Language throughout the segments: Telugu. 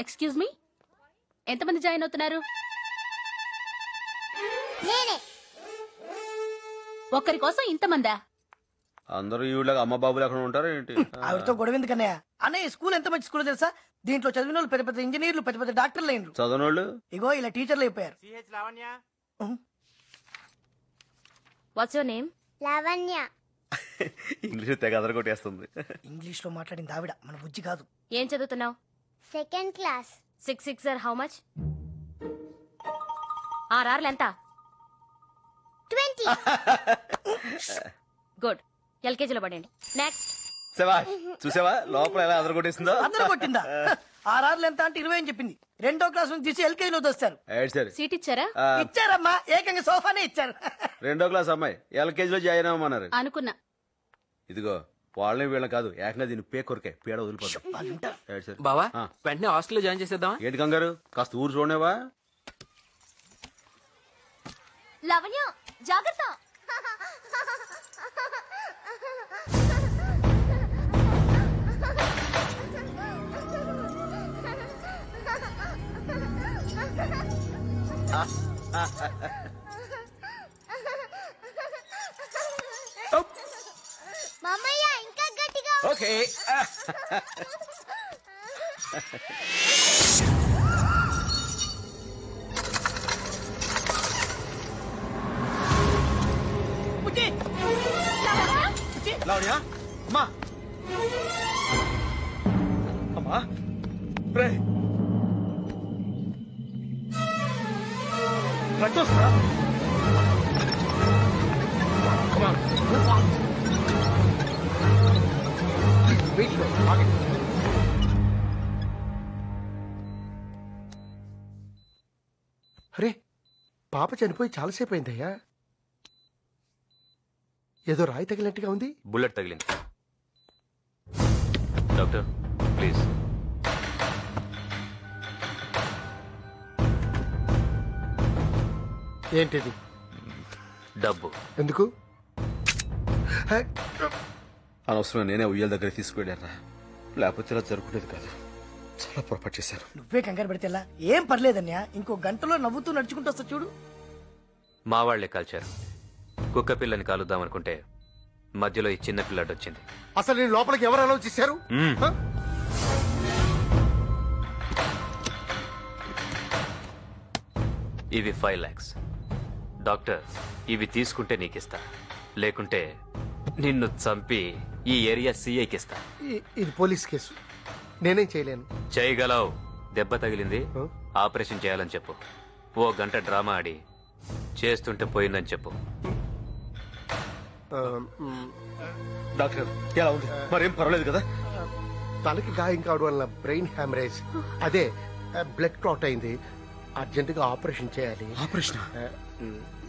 ఎక్స్క్యూజ్ మీ, ఎంతమంది జాయిన్ అవుతున్నారు? ఒక్కరి కోసం ఇంతమందా? అందరూ ఈవిడగా అమ్మ బాబులు ఎక్కడ ఉంటారు ఏంటి? ఆవిడతో గొడవ ఎందుకన్నయ్య? అన్నయ్య స్కూల్ ఎంత మంచి స్కూల్ తెలుసా? దీంట్లో చదివిన వాళ్ళు పెద్ద పెద్ద ఇంజనీర్లు, పెద్ద పెద్ద డాక్టర్లు అయినరు. చదవనోళ్ళు ఇగో ఇలా టీచర్లు అయిపోయారు. What's your name? Lavanya. English తెగ అదరగొట్టేస్తుంది. ఇంగ్లీష్ లో మాట్లాడింది ఆవిడ, మన బుజ్జి కాదు. ఏం చదువుతున్నావు? Second class. 6 6 how much? 6 ఎంత? 20. గుడ్, ఎల్కేజీలో పడండి. నెక్స్ట్. చూసావా లోపల ఎలా అదరగొట్టేసిందో? అందరూ కొట్టిందా? 6 ఎంత అంటే 20 అని చెప్పింది. 2వ క్లాస్ నుంచి తీసి ఎల్కేజీలో దోస్తారు. సీట్ ఇచ్చారా? ఇచ్చారమ్మా, ఏకంగా సోఫానే ఇచ్చారు. 2వ క్లాస్ అమ్మాయి ఎల్కేజీలో జాయిన్ అవ్వమన్నారు. అనుకున్నా. ఇదిగో వాళ్ళని వీళ్ళని కాదు, ఏకంగా దీన్ని పేకొరికే పీడ వదిలిపోతాం. బావా వెంటనే హాస్టల్లో జాయిన్ చేసేద్దామా? ఏంటి కంగారు, కాస్త ఊరు చూడనేవా? లావణ్య జాగ్రత్త. మామయ్య ఇంకా గట్టిగా. ఓకే. లావణ్య అమ్మా, అమ్మా రే రక్తం వస్తుందా? అరే పాప చనిపోయి చాలాసేపు అయిందయ్యా. ఏదో రాయి తగిలినట్టుగా ఉంది. బుల్లెట్ తగిలింది. Doctor please. ఏంటిది? డబ్బు. ఎందుకు? అనవసరం నేనే ఉయ్యాల దగ్గర తీసుకువెళ్ళారా, లేకపోతే ఇలా జరుగుతుంది కాదు. చాలా పొరపాటు చేశారు. నువ్వే కంగారు పెడితే ఎలా? ఏం పర్లేదన్యా, ఇంకో గంటలో నవ్వుతూ నడుచుకుంటూ వస్తా చూడు. మా వాళ్లే కాల్చారు. కుక్క పిల్లని కాలుద్దామనుకుంటే మధ్యలో ఈ చిన్న పిల్లాడు వచ్చింది. అసలు నేను లోపలికి ఎవరు అలౌ చేశారు? ఇవి 5 lakhs. డాక్టర్ ఇవి తీసుకుంటే నీకిస్తా, లేకుంటే నిన్ను చంపి ఈ ఏరియా సిఐకిస్తా. ఇది పోలీస్ కేసు, నేనేం చేయలేను. చేయగలవు. దెబ్బ తగిలింది, ఆపరేషన్ చేయాలని చెప్పు. 1 గంట డ్రామా ఆడి చేస్తుంటే పోయిందని చెప్పు. డాక్టర్ ఎలా ఉంది? మరేం పర్వాలేదు కదా? తలకి గాయం కావడం వల్ల బ్రెయిన్ హ్యామరేజ్, అదే బ్లడ్ క్లాట్ అయింది. అర్జెంటుగా ఆపరేషన్ చేయాలి. ఆపరేషన్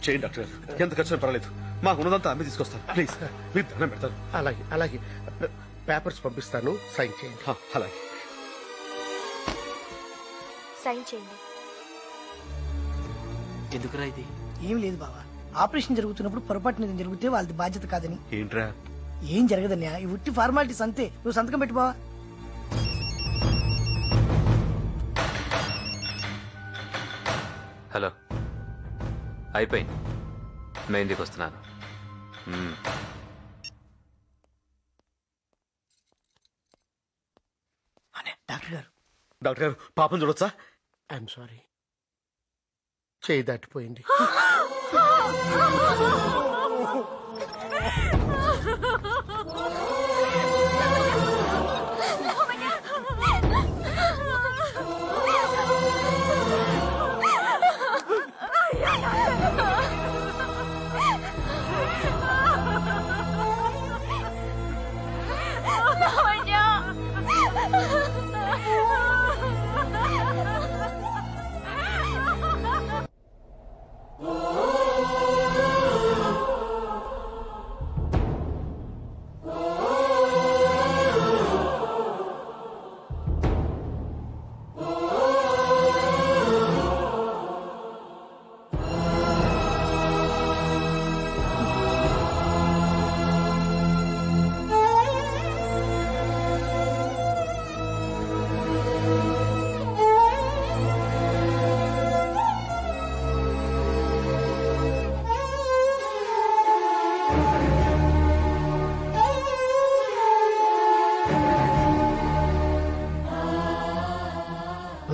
చేయండి డాక్టర్, ఎంత ఖర్చు పర్వాలేదు. మాకు ఉన్నదంతా అమ్మి తీసుకొస్తాను. ప్లీజ్ మీరు దండం పెడతారు. అలాగే అలాగే, పేపర్స్ పంపిస్తాను, సైన్ చేయండి. అలాగే సైన్ చేయండి. ఎందుకురా ఇది? ఏం లేదు బావా, ఆపరేషన్ జరుగుతున్నప్పుడు పొరపాటున ఏదైనా జరిగితే వాళ్ళది బాధ్యత కాదని. ఏంట్రా? ఏం జరగదన్యా, ఈ ఉట్టి ఫార్మాలిటీస్ అంతే. నువ్వు సంతకం పెట్టు బావా. హలో, అయిపోయింది. మెహందీకి వస్తున్నాను. డాక్టర్ గారు, డాక్టర్ గారు పాపం చూడొచ్చా? ఐఎమ్ సారీ, చేయి దాటిపోయింది.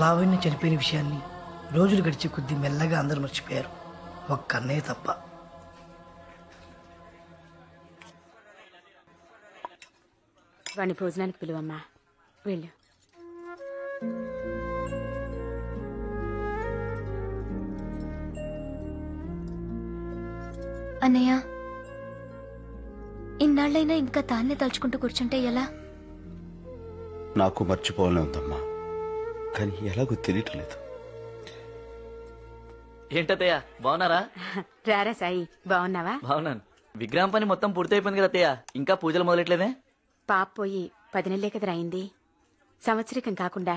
లావణ్య చనిపోయిన విషయాన్ని రోజులు గడిచే కొద్దీ మెల్లగా అందరూ మర్చిపోయారు, ఒక్క అన్నయ్య తప్ప. వాడిని భోజనానికి పిలువమ్మా, వెళ్ళు. అన్నయ్య, ఇన్నాళ్ళైనా ఇంకా తాన్నే తలుచుకుంటూ కూర్చుంటే ఎలా? నాకు మర్చిపోవాలని ఉందమ్మా, కానీ ఎలాగో తెలియట్లేదు. ఏంటత్తయ్య బాగున్నారా? రారా సాయి, బాగున్నావా? బాగున్నాను. విగ్రహం పని మొత్తం పూర్తయిపోయింది కదా అత్తయ్య, ఇంకా పూజలు మొదలెట్లేదే? పాప పోయి 10 నెలలే కదరా అయింది. సంవత్సరికం కాకుండా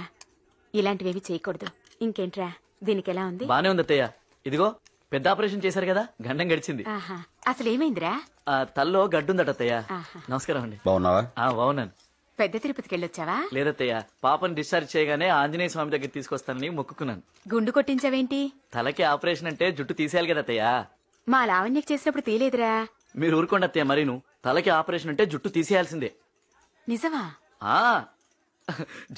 ఇలాంటివేవి చేయకూడదు. ఇంకేంట్రా, దీనికి ఎలా ఉంది? బానే ఉంది అత్తయ్య. ఇదిగో పెద్ద ఆపరేషన్ చేశారు కదా, గండం గడిచింది. ఆహా, అసలు ఏమైందిరా? ఆ తల్లో గడ్డుందట అత్తయ్య. ఆహా. నమస్కారం అండి. బాగున్నావా? బాగున్నాను. పెద్ద తిరుపతికి వెళ్ళొచ్చావా? లేదత్తయ్య, పాపని డిశ్చార్జ్ చేయగానే ఆంజనేయ స్వామి దగ్గర తీసుకొస్తానని మొక్కుకున్నాను. గుండు కొట్టించావేంటి? తలకి ఆపరేషన్ అంటే జుట్టు తీసేయాలి కదా అత్తయ్య. మా లావణ్యకి చేసినప్పుడు తీలేదురా. మీరు ఊరుకోండి అత్తయ్య, మరీను తలకి ఆపరేషన్ అంటే జుట్టు తీసేయాల్సిందే. నిజమా? ఆ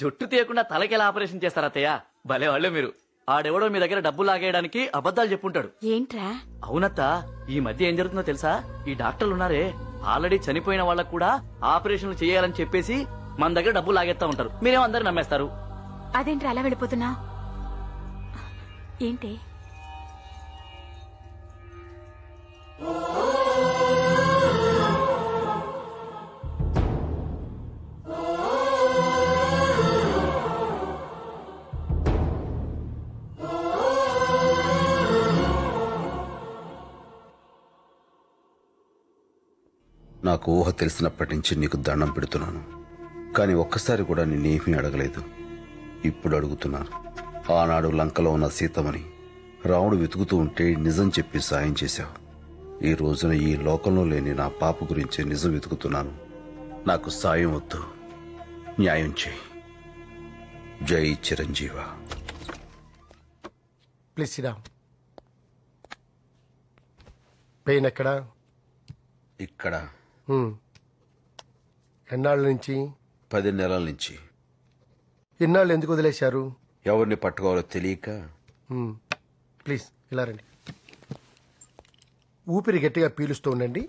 జుట్టు తీయకుండా తలకి ఎలా ఆపరేషన్ చేస్తారా అత్తయ్య? భలే వాళ్ళే మీరు. ఆడెవడో మీ దగ్గర డబ్బులు లాగేయడానికి అబద్ధాలు చెప్పుంటాడు. ఏంట్రా? అవునత్తా, ఈ మధ్య ఏం జరుగుతుందో తెలుసా? ఈ డాక్టర్లు ఉన్నారే, ఆల్రెడీ చనిపోయిన వాళ్ళకు కూడా ఆపరేషన్లు చేయాలని చెప్పేసి మన దగ్గర డబ్బులు లాగేస్తా ఉంటారు. మీరేమో అందరు నమ్మేస్తారు. అదేంట్రా అలా వెళ్ళిపోతున్నావు? ఏంటి? నాకు ఊహ తెలిసినప్పటి నుంచి నీకు దండం పెడుతున్నాను, కానీ ఒక్కసారి కూడా నిన్నేమీ అడగలేదు. ఇప్పుడు అడుగుతున్నాను. ఆనాడు లంకలో ఉన్న సీతమని రాముడు వెతుకుతూ ఉంటే నిజం చెప్పి సాయం చేశావు. ఈ రోజున ఈ లోకంలో లేని నా పాప గురించి నిజం వెతుకుతున్నాను. నాకు సాయం వద్దు, న్యాయం చేయి. జై Chiranjeeva. Please SIT down. Pain ఎక్కడా? ఇక్కడ. ఎన్నాళ్ళ నుంచి? 10 నెలల నుంచి. ఇన్నాళ్ళు ఎందుకు వదిలేశారు? ఎవరిని పట్టుకోవాలో తెలియక. ప్లీజ్ ఇలా రండి. ఊపిరి గట్టిగా పీలుస్తూ ఉండండి.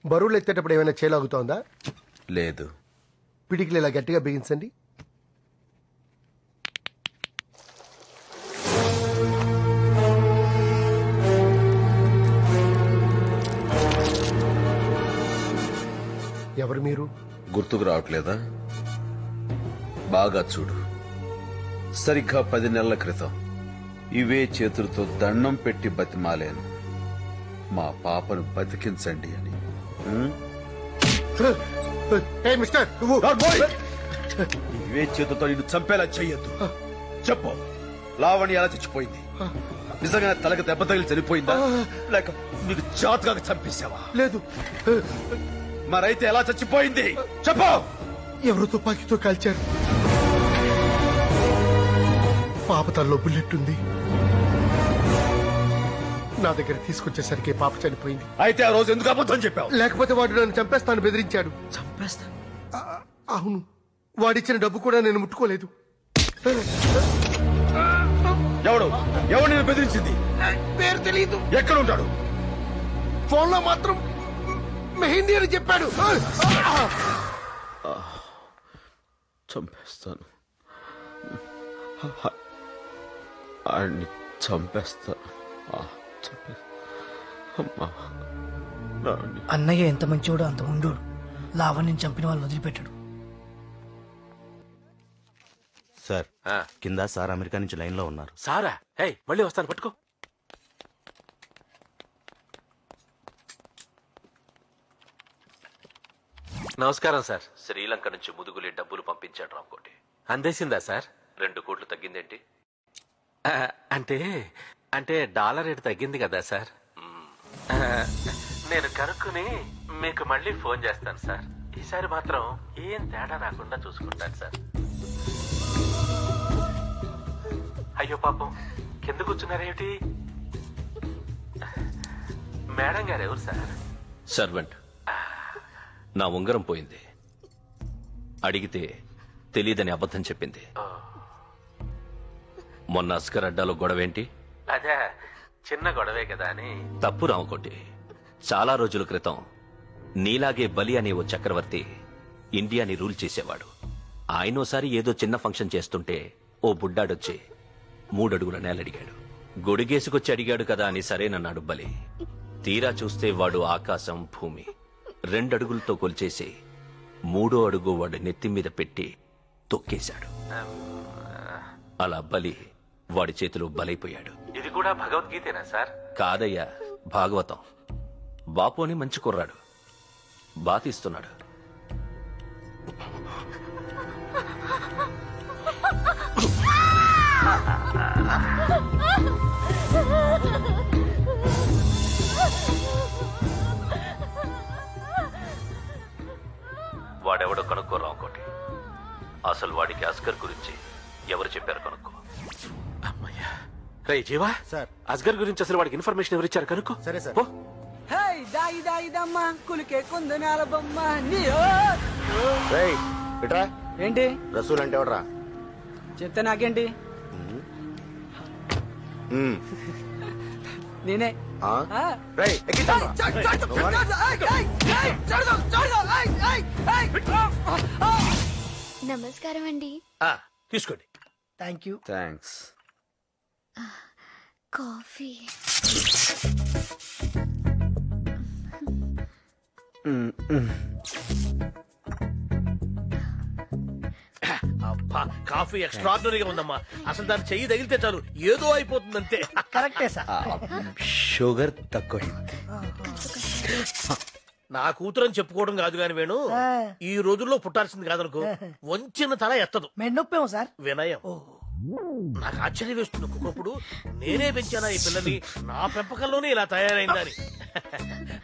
బరువులు ఎత్తేటప్పుడు ఏమైనా చేలాగుతోందా? లేదు. పిడికిలు ఇలా గట్టిగా బిగించండి. ఎవరు మీరు? గుర్తుకు రావట్లేదా? బాగా చూడు. సరిగ్గా 10 నెలల క్రితం ఇవే చేతులతో దండం పెట్టి బతిమాలేను, మా పాపను బతికించండి అని. మిస్టర్, ఇవే చేతులతో నిన్ను చంపేలా చెయ్యొద్దు. చెప్పు, లావణ్య ఎలా చచ్చిపోయింది? నిజంగా తలకి దెబ్బ తగిలి చనిపోయిందా, లేక నీకు జాతకాగా చంపేశావా? లేదు. మరైతే ఎలా చచ్చిపోయింది చెప్పు. ఎవరు తుపాకీతో కాల్చారు? పాప తల్లో బుల్లెట్ ఉంది. నా దగ్గర తీసుకొచ్చేసరికి పాప చనిపోయింది. అయితే ఆ రోజు ఎందుకు అబద్ధం చెప్పావు? లేకపోతే వాడు నన్ను చంపేస్తాను బెదిరించాడు. చంపేస్తా? అవును, వాడిచ్చిన డబ్బు కూడా నేను ముట్టుకోలేదు. ఎవడు నేను బెదిరించింది? పేరు తెలియదు. ఎక్కడ ఉంటాడు? ఫోన్ లో మాత్రం మెహిందీ అని చెప్పాడు. చంపేస్తాను, ఆడిని చంపేస్తాను. అన్నయ్య ఎంత మంచివాడో అంత ఉండోడు. లావణ్యం చంపిన వాళ్ళు వదిలిపెట్టాడు. సార్, కింద సార్ అమెరికా నుంచి లైన్ లో ఉన్నారు. సారా? హే, మళ్ళీ వస్తాను, పట్టుకో. నమస్కారం సార్. శ్రీలంక నుంచి ముదుగులి డబ్బులు పంపించాడు రామ్కోటి. అందేసిందా సార్? 2 కోట్లు తగ్గిందేంటి? అంటే అంటే డాలర్ రేటు తగ్గింది కదా సార్. నేను కనుక్కుని మీకు మళ్ళీ ఫోన్ చేస్తాను సార్. ఈసారి మాత్రం ఏం తేడా రాకుండా చూసుకుంటాను సార్. అయ్యో పాపం, కింద కూర్చున్నారేమిటి? మేడం గారు ఎవరు సార్? సర్వెంట్. నా ఉంగరం పోయింది. అడిగితే తెలీదని అబద్ధం చెప్పింది. మొన్న అస్కర్ అడ్డాలో గొడవేంటి? అదే చిన్న గొడవే కదా అని. తప్పు రామకోటి. చాలా రోజుల క్రితం నీలాగే బలి అనే ఓ చక్రవర్తి ఇండియాని రూల్ చేసేవాడు. ఆయనోసారి ఏదో చిన్న ఫంక్షన్ చేస్తుంటే ఓ బుడ్డాడొచ్చి 3 అడుగుల నేలడిగాడు. గొడిగేసుకొచ్చి అడిగాడు కదా అని సరేనన్నాడు బలి. తీరా చూస్తే వాడు ఆకాశం భూమి 2 అడుగులతో కొల్చేసి 3వ అడుగు వాడు నెత్తి మీద పెట్టి తొక్కేశాడు. అలా బలి వాడి చేతిలో బలైపోయాడు. ఇది కూడా భగవద్గీతేనా సార్? కాదయ్యా, భాగవతం. బాపోని మంచి కుర్రాడు, బాతిస్తున్నాడు. వాడెవడో కనుక్కోరా ఇంకోటి. అసలు వాడికి అస్కర్ గురించి ఎవరు చెప్పారు కనుక్కో. అమ్మయ్యా. రే జీవా సార్, అస్గర్ గురించి అసలు వాడికి ఇన్ఫర్మేషన్ ఎవరు ఇచ్చారు కనుక్కో. సరే సార్. దాయి దాయి దమ్మ కులికే కొందనాల బొమ్మ ఇట్రా. ఏంటి రసూల్ అంటే ఎవడరా? చెప్తే నాకేంటి? నేనే. నమస్కారం అండి. తీసుకోండి. Thank you. థ్యాంక్స్. కాఫీ. అబ్బా, కాఫీ ఎక్స్ట్రాడినరీగా ఉందమ్మా. అసలు దాన్ని చెయ్యి తగిలితే చాలు ఏదో అయిపోతుందంతే. కరెక్టే సార్. షుగర్ తక్కువ. నా కూతురని చెప్పుకోవడం కాదు గాని వేణు, ఈ రోజుల్లో పుట్టాల్సింది కాదనుకో. వంచిన తల ఎత్తదు. మెన్నొప్పేమో సార్. వినయం. నాకు ఆశ్చర్యం వేస్తుంది ఒక్కొక్కప్పుడు. నేనే పెంచానా ఈ పిల్లని, నా పెంపకంలోనే ఇలా తయారైందని.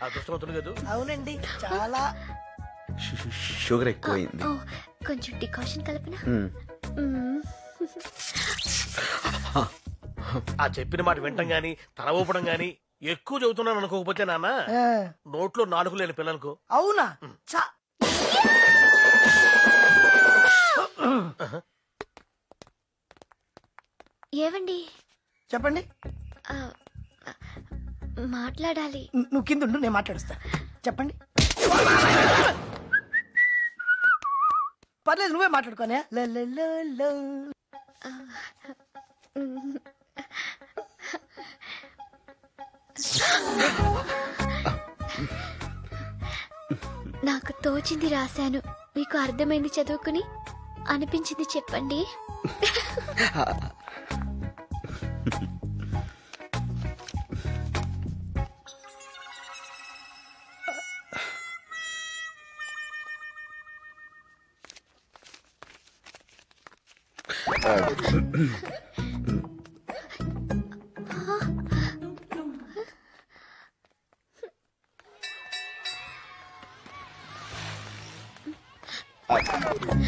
అదృష్టవంతుడు కదా. అవునండి, చాలా. షుగర్ ఎక్కువైంది. కొంచెం డికాషన్ కలపనా? ఆ చెప్పిన మాట వింటం గాని తల ఊపడం గాని ఎక్కువ చదువుతున్నాను అనుకోకపోతే నాన్న, నోట్లో 4 లేని పిల్లలకు. అవునా? ఏవండి? చెప్పండి. మాట్లాడాలి. నువ్వు కింద ఉండు, నేను మాట్లాడుస్తా. చెప్పండి. పర్లేదు, నువ్వే మాట్లాడుకోనే. నాకు తోచింది రాశాను, మీకు అర్థమైంది చదువుకుని, అనిపించింది చెప్పండి.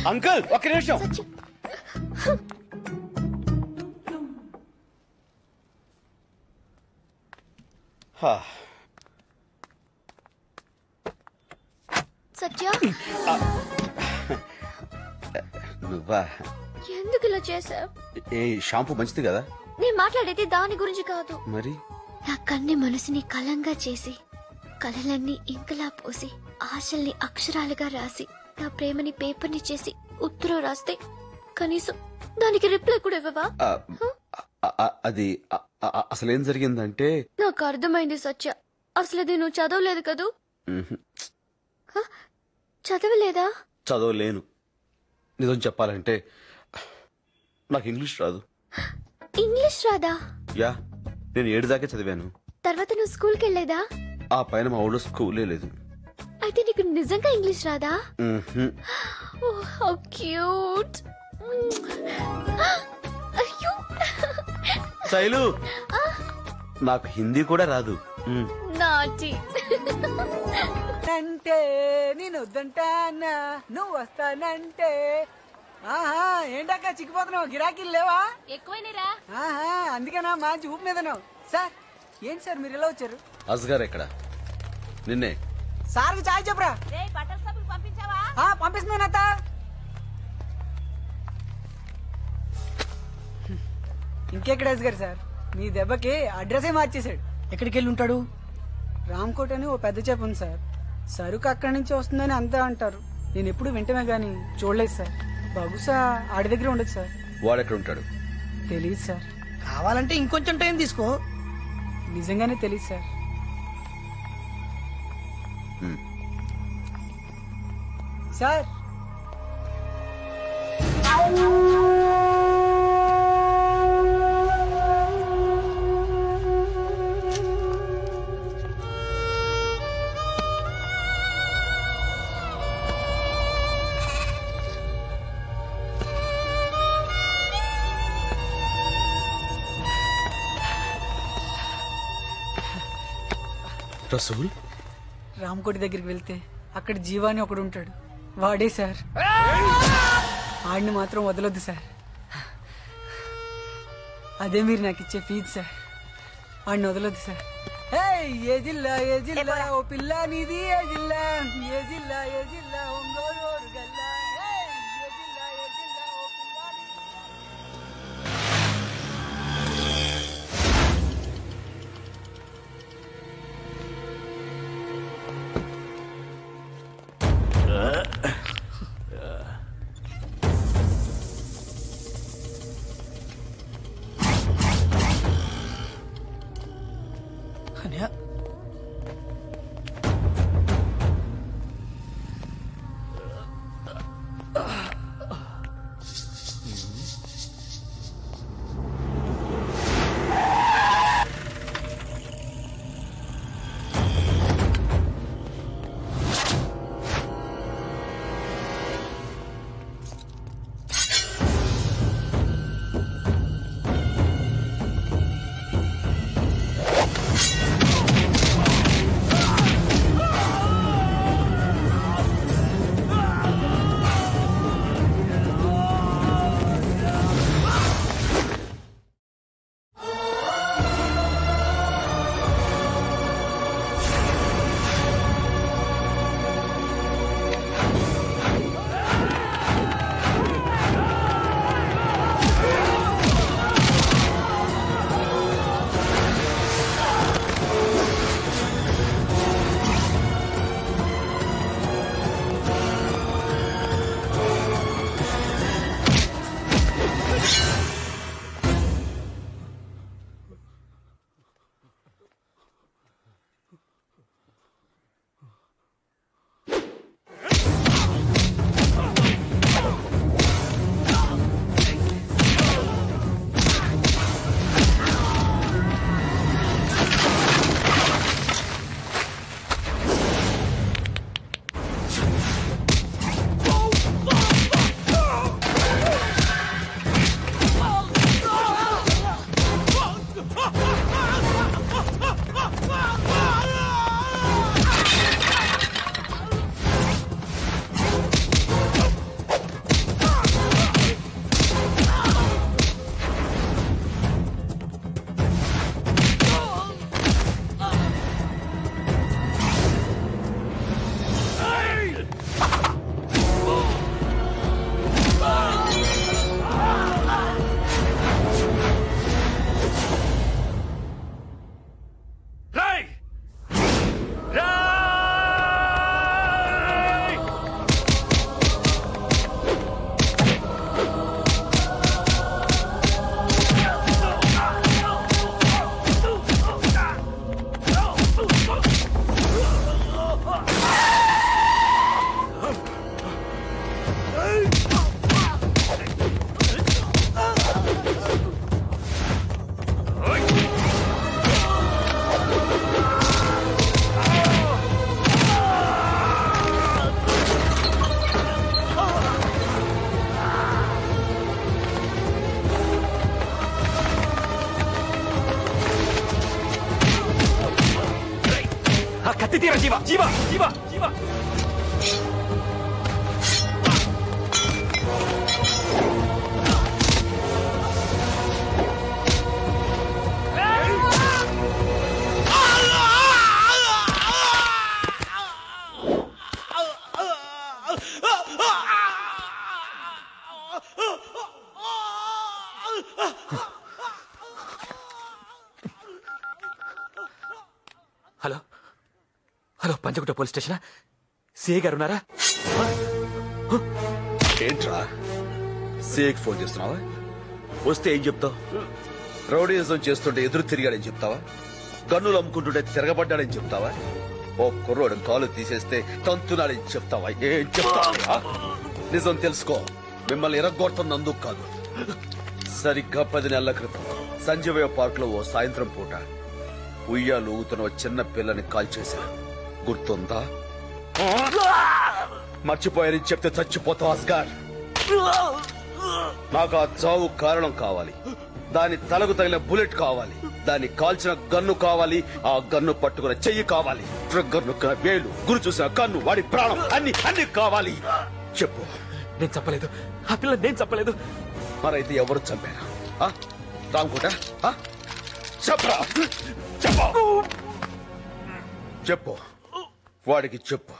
అంకుల్ ఒక్క నిమిషం. సత్య, నువ్వా? ఎందుకు ఇలా చేసావు? ఏ షాంపూ మంచిది కదా. నేను మాట్లాడేది దాని గురించి కాదు. మరి నా కన్ని మనసుని కలంగా చేసి, కలలన్నీ ఇంకలా పోసి, ఆశల్ని అక్షరాలుగా రాసి, నా ప్రేమని పేపర్ని చేసి ఉత్తరం రాస్తే కనీసం దానికి రిప్లై కూడా ఇవ్వవా? అది అసలేం జరిగిందంటే, నాకు అర్థమైంది సత్య. అసలు అది నువ్వు చదవలేదు కదూ? చదవలేదా? చదవలేను. నిజం చెప్పాలంటే నాకు ఇంగ్లీష్ రాదు. ఇంగ్లీష్ రాదా? యా, నేను 7 దాకా చదివాను. తర్వాత నువ్వు స్కూల్కి వెళ్ళేదా? ఆ పైన మా ఊళ్ళో స్కూలే లేదు. అయితే నీకు నిజంగా ఇంగ్లీష్ రాదా? How cute. అయ్యో శైలు, నాకు హిందీ కూడా రాదు. నాటి అంటే నేను వద్దంటానా, నువ్వు వస్తానంటే. ఆహా, ఏంటక్క చిక్కిపోతున్నావు? గిరాకీలు లేవా? ఎక్కువైనరా? ఆహా, అందుకేనా మంచి ఊపు మీదను. సార్, ఏంటి సార్ మీరు ఇలా వచ్చారు? అస్గర్ ఎక్కడ? నిన్నే. సార్కి చాయ్ చెప్పరా. బట్టల పంపిస్తున్నాను అత్త. ఇంకెక్కడ గారు సార్, మీ దెబ్బకి అడ్రసే మార్చేశాడు. ఎక్కడికి వెళ్ళి ఉంటాడు? రామ్కోట్ అని ఓ పెద్ద చేప ఉంది సార్. సరుకు అక్కడి నుంచి వస్తుందని అంతా అంటారు. నేను ఎప్పుడు వింటమే గానీ చూడలేదు సార్. బహుశా ఆడి దగ్గర ఉండదు సార్. వాడెక్కడ ఉంటాడు? తెలీదు సార్. కావాలంటే ఇంకొంచెం టైం తీసుకో. నిజంగానే తెలీదు సార్. సార్ రసూల్, రామ్కోటి దగ్గరికి వెళ్తే అక్కడ జీవాని ఒకడు ఉంటాడు. వాడే సార్. ఆడిని మాత్రం వదలొద్దు సార్. అదే మీరు నాకు ఇచ్చే ఫీజు సార్. ఆడిని వదలొద్దు సార్. ఏ జిల్లా ఏ జిల్లా ఓ పిల్ల నీది ఏ జిల్లా, ఏ జిల్లా ఏ జిల్లా ఒంగోలు గల్లా. ఏ జిల్లా ఏ జిల్లా ఓ పిల్ల అన్నయ్య, కత్తి తీరా Jeeva Jeeva Jeeva Jeeva. Hello hello, Panjagutta police station CI గారు ఉన్నారా? ఏంట్రా సిఐకి ఫోన్ చేస్తున్నావా? వస్తే ఏం చెప్తావు? రౌడీయిజం చేస్తుంటే ఎదురు తిరిగాడని చెప్తావా? గన్నులు అమ్ముకుంటుంటే తిరగబడ్డాడని చెప్తావా? ఓ కుర్రోడు కాలు తీసేస్తే తంతున్నాడని చెప్తావా? ఏం చెప్తావా? నిజం తెలుసుకో, మిమ్మల్ని ఎరగొడుతున్నందుకు కాదు. సరిగ్గా 10 నెలల క్రితం సంజీవయ్య పార్క్ లో ఓ సాయంత్రం పూట ఉయ్యాలు ఊగుతున్న ఓ చిన్న పిల్లని కాల్చేశారు. గుర్తుందా? మర్చిపోయారని చెప్తే చచ్చిపోతావు అస్గార్. నాకు ఆ చావు కారణం కావాలి, దాని తలకు తగిన బుల్లెట్ కావాలి, దాన్ని కాల్చిన గన్ను కావాలి, ఆ గన్ను పట్టుకున్న చెయ్యి కావాలి, గన్ను వేలు, గురి చూసిన కన్ను, వాడి ప్రాణం, అన్ని కావాలి. చెప్పు. నేను చెప్పలేదు, ఆ పిల్ల నేను చెప్పలేదు. మరైతే ఎవరు చంపారా? రామ్కోట చెప్పరా? చెప్పు, వాడికి చెప్పు,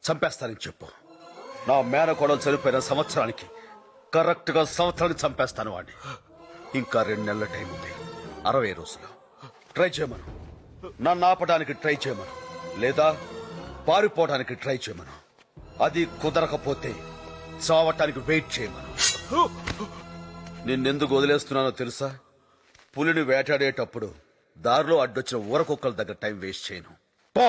చంపేస్తానని చెప్పు. నా మేనకోడలు చనిపోయిన సంవత్సరానికి కరెక్ట్ గా సంవత్సరానికి చంపేస్తాను వాడిని. ఇంకా 2 నెలల టైం ఉంది, 60 రోజులు. ట్రై చేయమను, నన్ను ఆపడానికి ట్రై చేయమను, లేదా పారిపోవడానికి ట్రై చేయమను. అది కుదరకపోతే చావటానికి వెయిట్ చేయమను. నిన్నెందుకు వదిలేస్తున్నానో తెలుసా? పులిని వేటాడేటప్పుడు దారిలో అడ్డొచ్చిన ఊరకొక్కల దగ్గర టైం వేస్ట్ చేయను. పో.